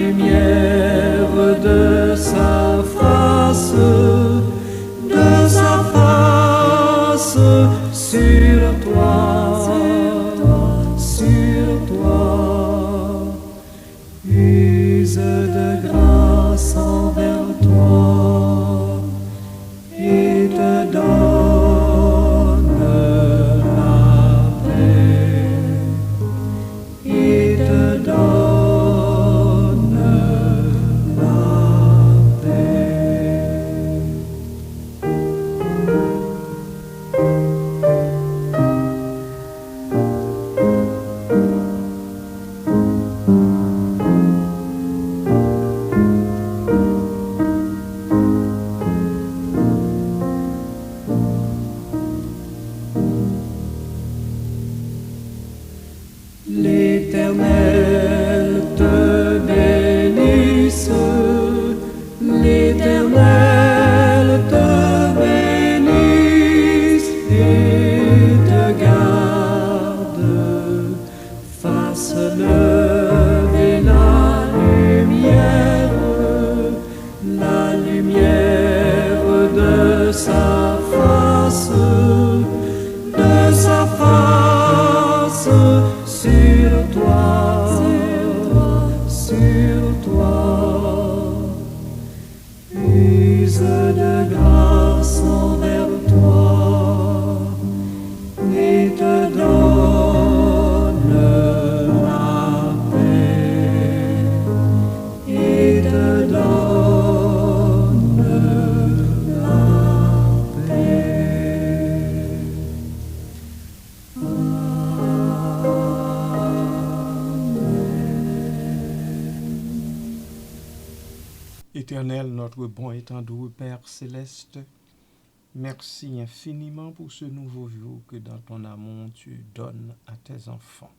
lumière de sa face sur toi, use de grâce envers toi et te donne la paix, et te donne la paix. L'Éternel te bénisse, l'Éternel te bénisse et te garde, fasse lever la lumière de sa face sur toi, use de grâce envers toi et te donne la paix, et te donne la paix. Éternel, notre bon et tendre Père céleste, merci infiniment pour ce nouveau jour que dans ton amour tu donnes à tes enfants.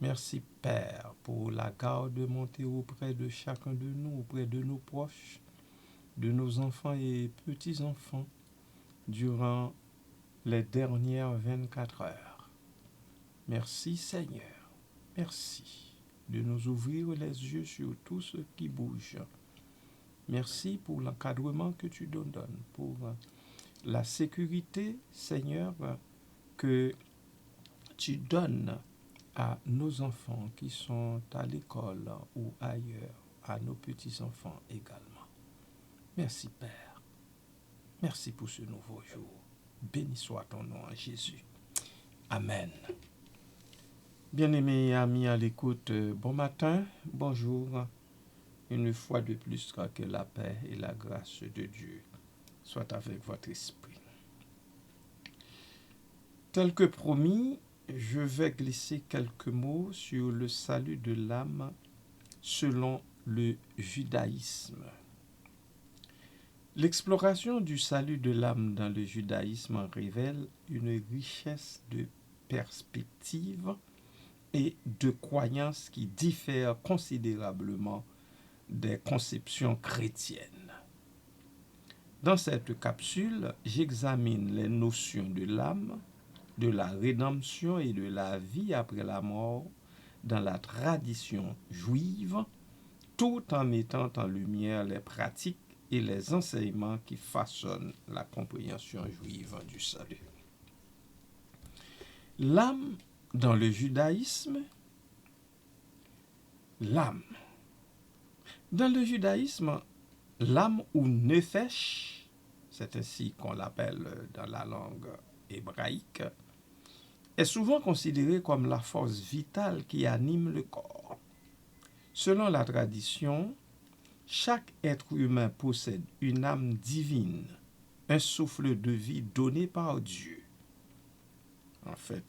Merci Père pour la garde montée auprès de chacun de nous, auprès de nos proches, de nos enfants et petits-enfants durant les dernières 24 heures. Merci Seigneur, merci de nous ouvrir les yeux sur tout ce qui bouge. Merci pour l'encadrement que tu nous donnes, pour la sécurité, Seigneur, que tu donnes à nos enfants qui sont à l'école ou ailleurs, à nos petits-enfants également. Merci Père. Merci pour ce nouveau jour. Béni soit ton nom en Jésus. Amen. Bien-aimés amis à l'écoute, bon matin, bonjour. Une fois de plus, que la paix et la grâce de Dieu soient avec votre esprit. Tel que promis, je vais glisser quelques mots sur le salut de l'âme selon le judaïsme. L'exploration du salut de l'âme dans le judaïsme révèle une richesse de perspectives et de croyances qui diffèrent considérablement des conceptions chrétiennes. Dans cette capsule, j'examine les notions de l'âme, de la rédemption et de la vie après la mort dans la tradition juive, tout en mettant en lumière les pratiques et les enseignements qui façonnent la compréhension juive du salut. L'âme dans le judaïsme, l'âme. Dans le judaïsme, l'âme ou nefesh, c'est ainsi qu'on l'appelle dans la langue hébraïque, est souvent considérée comme la force vitale qui anime le corps. Selon la tradition, chaque être humain possède une âme divine, un souffle de vie donné par Dieu. En fait,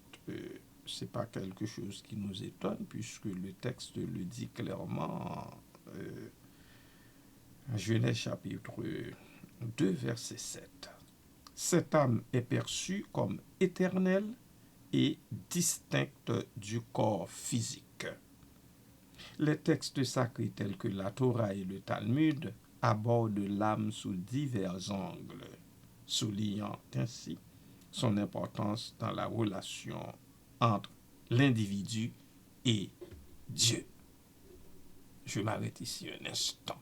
ce n'est pas quelque chose qui nous étonne, puisque le texte le dit clairement en Genèse chapitre 2, verset 7. Cette âme est perçue comme éternelle et distincte du corps physique. Les textes sacrés tels que la Torah et le Talmud abordent l'âme sous divers angles, soulignant ainsi son importance dans la relation entre l'individu et Dieu. Je m'arrête ici un instant.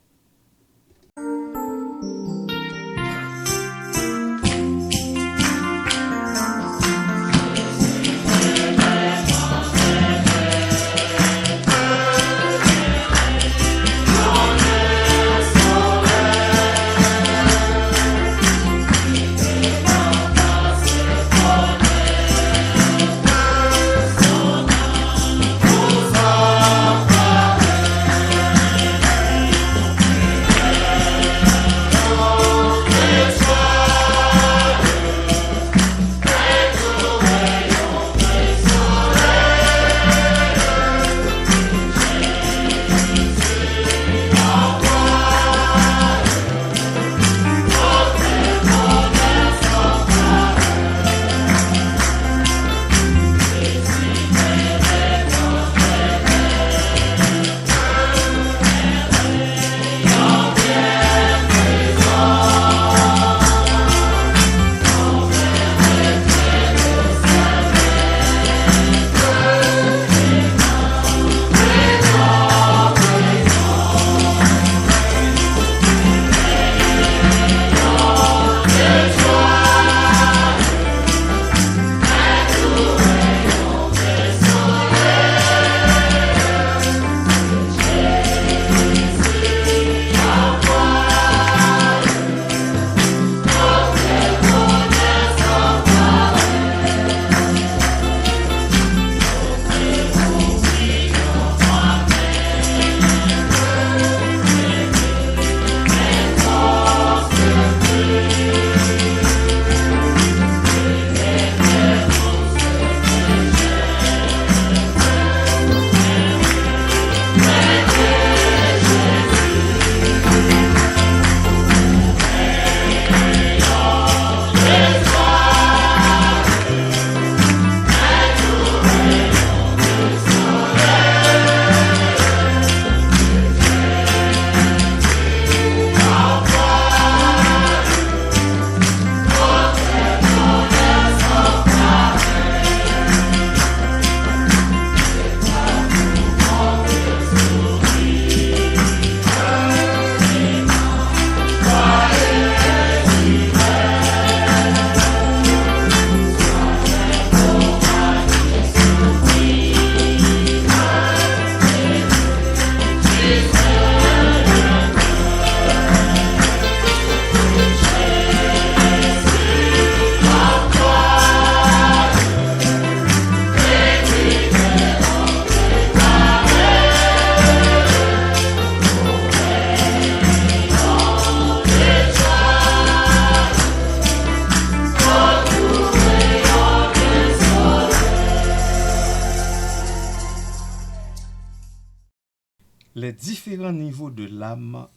Les différents niveaux de l'âme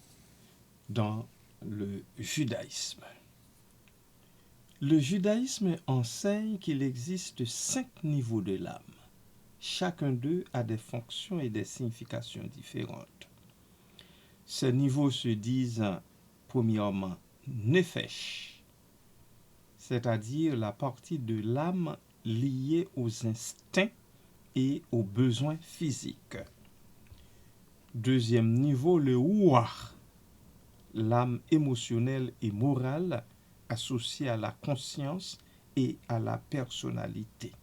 dans le judaïsme. Le judaïsme enseigne qu'il existe 5 niveaux de l'âme. Chacun d'eux a des fonctions et des significations différentes. Ces niveaux se disent premièrement nefesh, c'est-à-dire la partie de l'âme liée aux instincts et aux besoins physiques. Deuxième niveau, le ruach, l'âme émotionnelle et morale associée à la conscience et à la personnalité.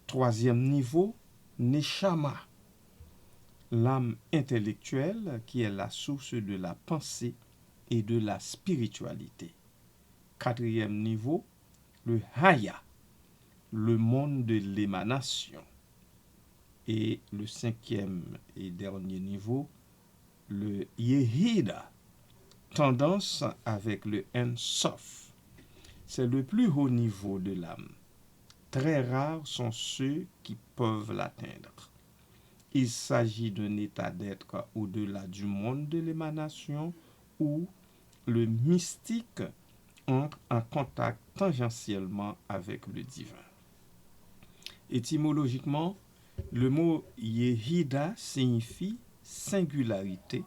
Troisième niveau, neshama, l'âme intellectuelle qui est la source de la pensée et de la spiritualité. Quatrième niveau, le haya, le monde de l'émanation. Et le 5e et dernier niveau, le Yehida, tendance avec le En-Sof. C'est le plus haut niveau de l'âme. Très rares sont ceux qui peuvent l'atteindre. Il s'agit d'un état d'être au-delà du monde de l'émanation où le mystique entre en contact tangentiellement avec le divin. Étymologiquement, le mot Yehida signifie singularité,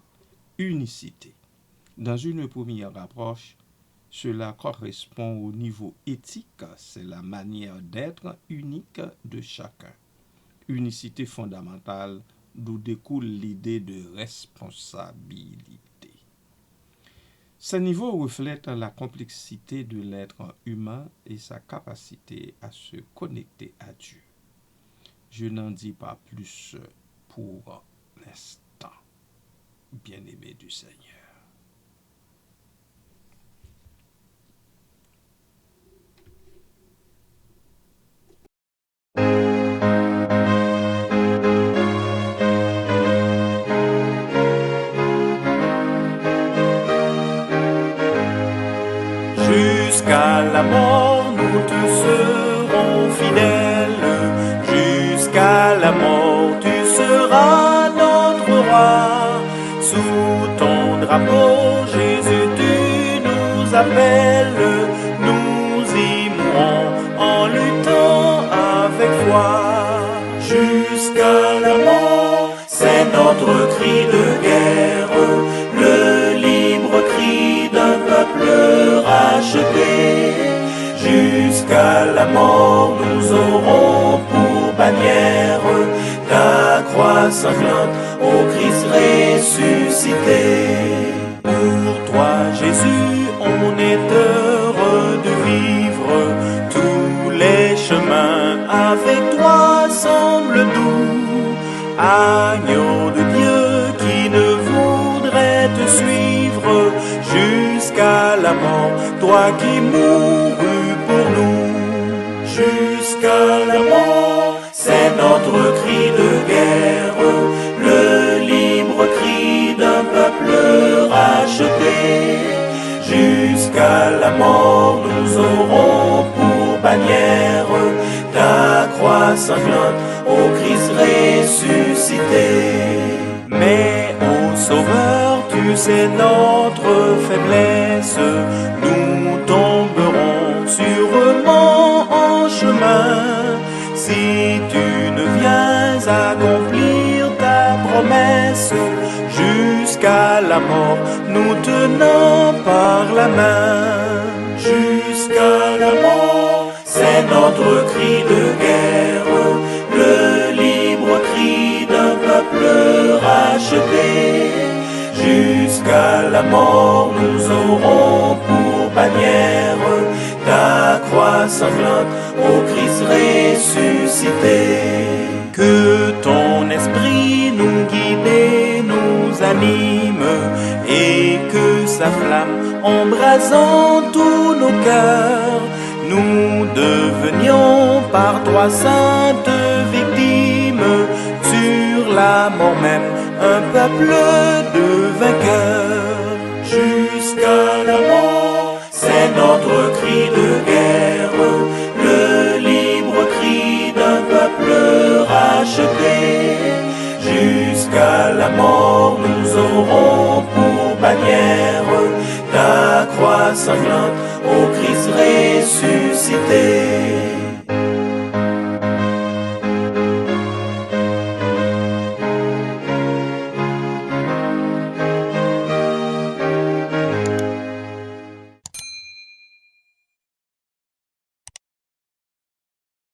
unicité. Dans une première approche, cela correspond au niveau éthique, c'est la manière d'être unique de chacun. Unicité fondamentale d'où découle l'idée de responsabilité. Ces niveaux reflètent la complexité de l'être humain et sa capacité à se connecter à Dieu. Je n'en dis pas plus pour l'instant, bien-aimé du Seigneur. Jusqu'à la mort, nous te serons fidèles. Jusqu'à la mort, tu seras notre roi. Sous ton drapeau, Jésus, tu nous appelles. Nous y mourrons en luttant avec foi. Jusqu'à la mort, c'est notre cri de guerre, le libre cri d'un peuple racheté. Jusqu'à la mort, nous aurons pour bannière ta croix sanglante, ô Christ ressuscité. Pour toi, Jésus, on est heureux de vivre. Tous les chemins avec toi semblent doux. Agneau de Dieu qui ne voudrait te suivre jusqu'à la mort, toi qui mourus pour nous. Jusqu'à la mort, c'est notre cri de guerre, le libre cri d'un peuple racheté. Jusqu'à la mort, nous aurons pour bannière ta croix sanglante, ô Christ ressuscité. Mais ô Sauveur, tu sais notre faiblesse, nous tomberons sûrement en chemin. Si tu ne viens accomplir ta promesse, jusqu'à la mort, nous tenons par la main. Jusqu'à la mort, c'est notre cri de guerre, le libre cri d'un peuple racheté. Jusqu'à la mort, nous aurons pour bannière ta croix sanglante, ô Christ ressuscité. Que ton esprit nous guide et nous anime, et que sa flamme embrasant tous nos cœurs, nous devenions par toi sainte victime, sur la mort même un peuple de vainqueurs. Jusqu'à la mort, c'est notre cri de guerre, le libre cri d'un peuple racheté. Jusqu'à la mort, nous aurons pour bannière ta croix sanglante, ô Christ ressuscité.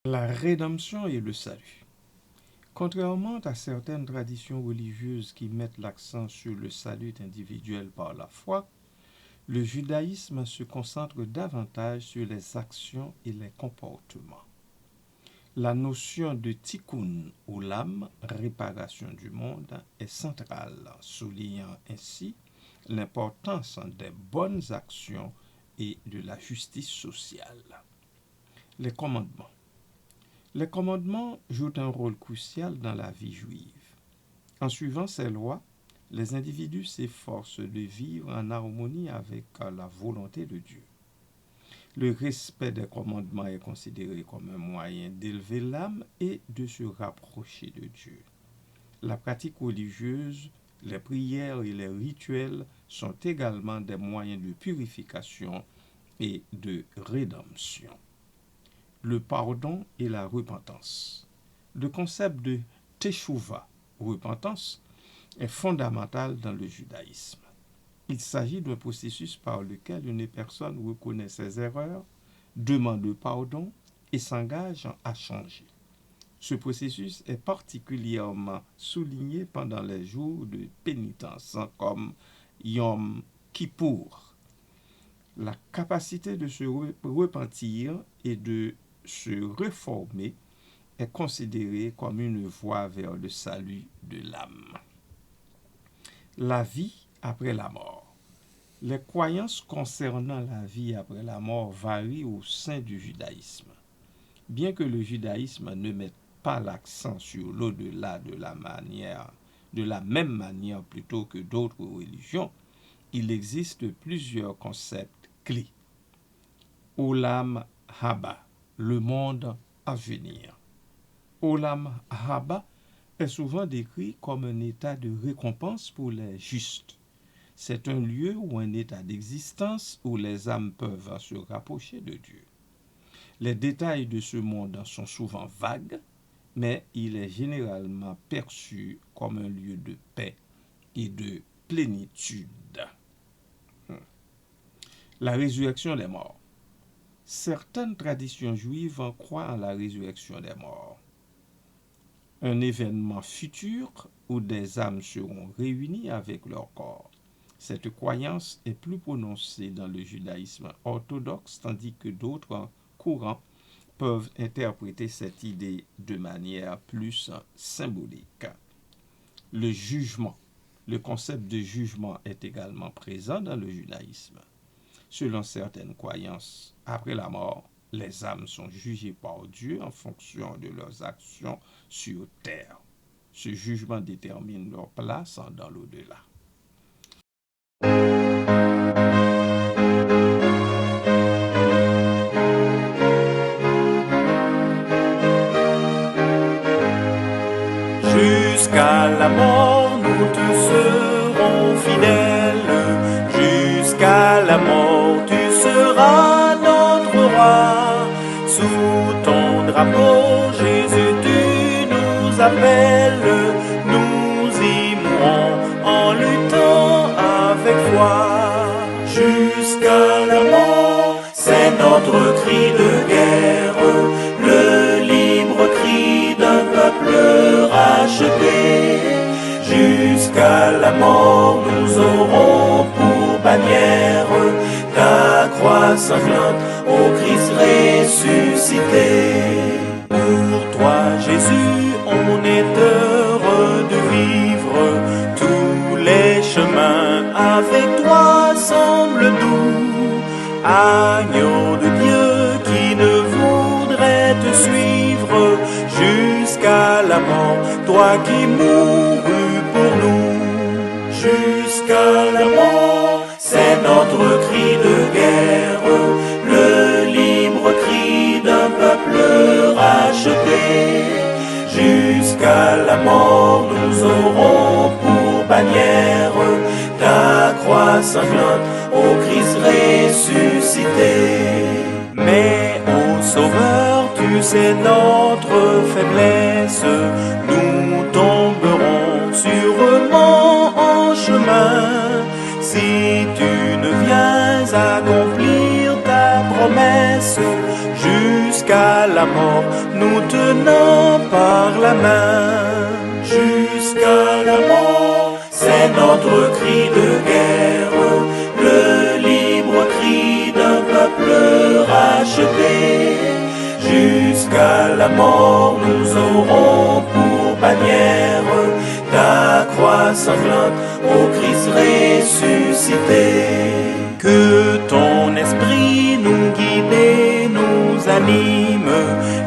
La rédemption et le salut. Contrairement à certaines traditions religieuses qui mettent l'accent sur le salut individuel par la foi, le judaïsme se concentre davantage sur les actions et les comportements. La notion de tikkun olam, réparation du monde, est centrale, soulignant ainsi l'importance des bonnes actions et de la justice sociale. Les commandements. Les commandements jouent un rôle crucial dans la vie juive. En suivant ces lois, les individus s'efforcent de vivre en harmonie avec la volonté de Dieu. Le respect des commandements est considéré comme un moyen d'élever l'âme et de se rapprocher de Dieu. La pratique religieuse, les prières et les rituels sont également des moyens de purification et de rédemption. Le pardon et la repentance. Le concept de teshuva, repentance, est fondamental dans le judaïsme. Il s'agit d'un processus par lequel une personne reconnaît ses erreurs, demande pardon et s'engage à changer. Ce processus est particulièrement souligné pendant les jours de pénitence, comme Yom Kippour. La capacité de se repentir et de se réformer est considérée comme une voie vers le salut de l'âme. La vie après la mort. Les croyances concernant la vie après la mort varient au sein du judaïsme. Bien que le judaïsme ne mette pas l'accent sur l'au-delà de la même manière plutôt que d'autres religions, il existe plusieurs concepts clés. Olam Haba, le monde à venir. Olam Haba est souvent décrit comme un état de récompense pour les justes. C'est un lieu ou un état d'existence où les âmes peuvent se rapprocher de Dieu. Les détails de ce monde sont souvent vagues, mais il est généralement perçu comme un lieu de paix et de plénitude. La résurrection des morts. Certaines traditions juives croient en la résurrection des morts, un événement futur où des âmes seront réunies avec leur corps. Cette croyance est plus prononcée dans le judaïsme orthodoxe, tandis que d'autres courants peuvent interpréter cette idée de manière plus symbolique. Le jugement. Le concept de jugement est également présent dans le judaïsme. Selon certaines croyances, après la mort, les âmes sont jugées par Dieu en fonction de leurs actions sur terre. Ce jugement détermine leur place dans l'au-delà. Jusqu'à la mort, nous te serons fidèles. Jusqu'à la mort, tu seras notre roi. Sous ton drapeau, Jésus, tu nous appelles. Nous y mourrons en luttant avec foi. Jusqu'à la mort, c'est notre cri de guerre. Le libre cri d'un peuple racheté. Jusqu'à la mort, nous aurons pour bannière ta croix sanglante, ô Christ ressuscité. Pour toi, Jésus, on est heureux de vivre. Tous les chemins avec toi semblent doux. Agneau de Dieu qui ne voudrait te suivre jusqu'à la mort, toi qui mourus pour nous. Jusqu'à la mort, c'est notre cri de guerre, le libre cri d'un peuple racheté. Jusqu'à la mort, nous aurons pour bannière ta croix sanglante, ô Christ ressuscité. Mais ô Sauveur, tu sais notre faiblesse, nous tomberons sûrement en chemin. Si tu ne viens accomplir ta promesse, jusqu'à la mort, nous tenons par la main. Jusqu'à la mort, c'est notre cri de guerre, le libre cri d'un peuple racheté. Jusqu'à la mort, nous aurons pour bannière ta croix sanglante, ô Christ ressuscité. Que ton esprit nous guide et nous anime,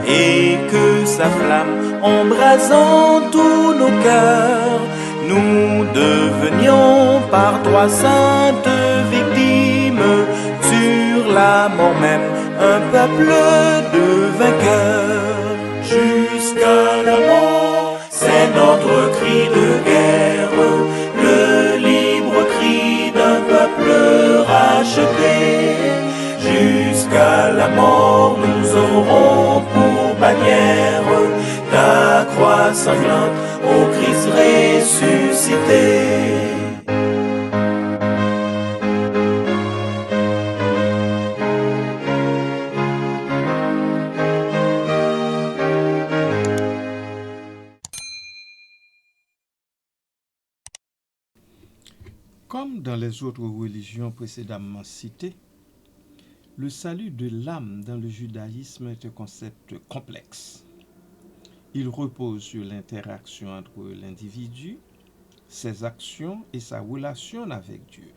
et que sa flamme embrasant tous nos cœurs, nous devenions par toi sainte victime, sur la mort même un peuple de vainqueurs. Jusqu'à la mort, c'est notre cri de guerre, le libre cri d'un peuple racheté. Jusqu'à la mort, nous aurons pour bannière ta croix sanglante, ô Christ ressuscité. Comme dans les autres religions précédemment citées, le salut de l'âme dans le judaïsme est un concept complexe. Il repose sur l'interaction entre l'individu, ses actions et sa relation avec Dieu.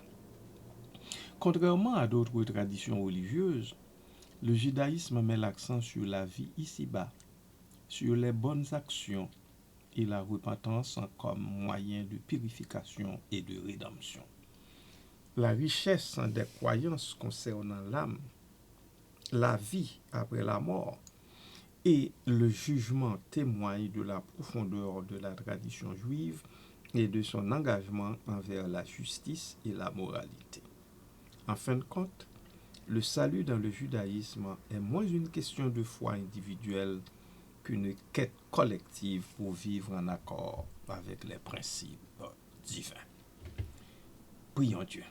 Contrairement à d'autres traditions religieuses, le judaïsme met l'accent sur la vie ici-bas, sur les bonnes actions et la repentance comme moyen de purification et de rédemption. La richesse des croyances concernant l'âme, la vie après la mort et le jugement témoignent de la profondeur de la tradition juive et de son engagement envers la justice et la moralité. En fin de compte, le salut dans le judaïsme est moins une question de foi individuelle qu'une quête collective pour vivre en accord avec les principes divins. Prions Dieu.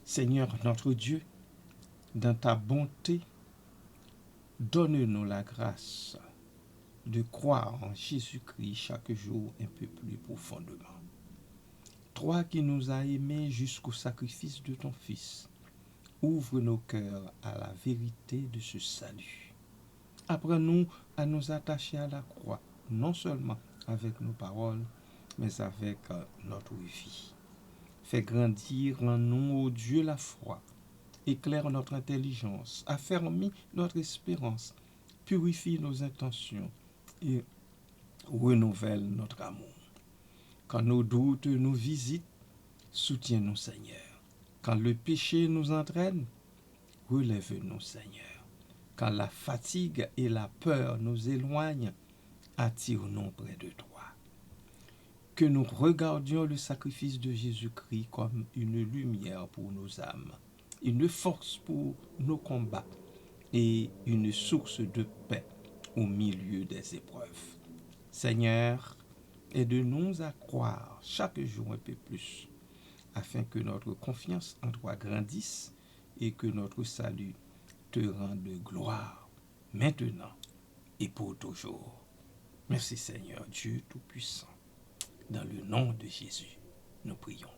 Seigneur notre Dieu, dans ta bonté, donne-nous la grâce de croire en Jésus-Christ chaque jour un peu plus profondément. Toi qui nous as aimés jusqu'au sacrifice de ton Fils, ouvre nos cœurs à la vérité de ce salut. Apprends-nous à nous attacher à la croix, non seulement avec nos paroles, mais avec notre vie. Fais grandir en nous, ô Dieu, la foi. Éclaire notre intelligence, affermis notre espérance, purifie nos intentions et renouvelle notre amour. Quand nos doutes nous visitent, soutiens-nous, Seigneur. Quand le péché nous entraîne, relève-nous, Seigneur. Quand la fatigue et la peur nous éloignent, attire-nous près de toi. Que nous regardions le sacrifice de Jésus-Christ comme une lumière pour nos âmes, une force pour nos combats et une source de paix au milieu des épreuves. Seigneur, aide-nous à croire chaque jour un peu plus, afin que notre confiance en toi grandisse et que notre salut te rende gloire, maintenant et pour toujours. Merci Seigneur Dieu Tout-Puissant. Dans le nom de Jésus, nous prions.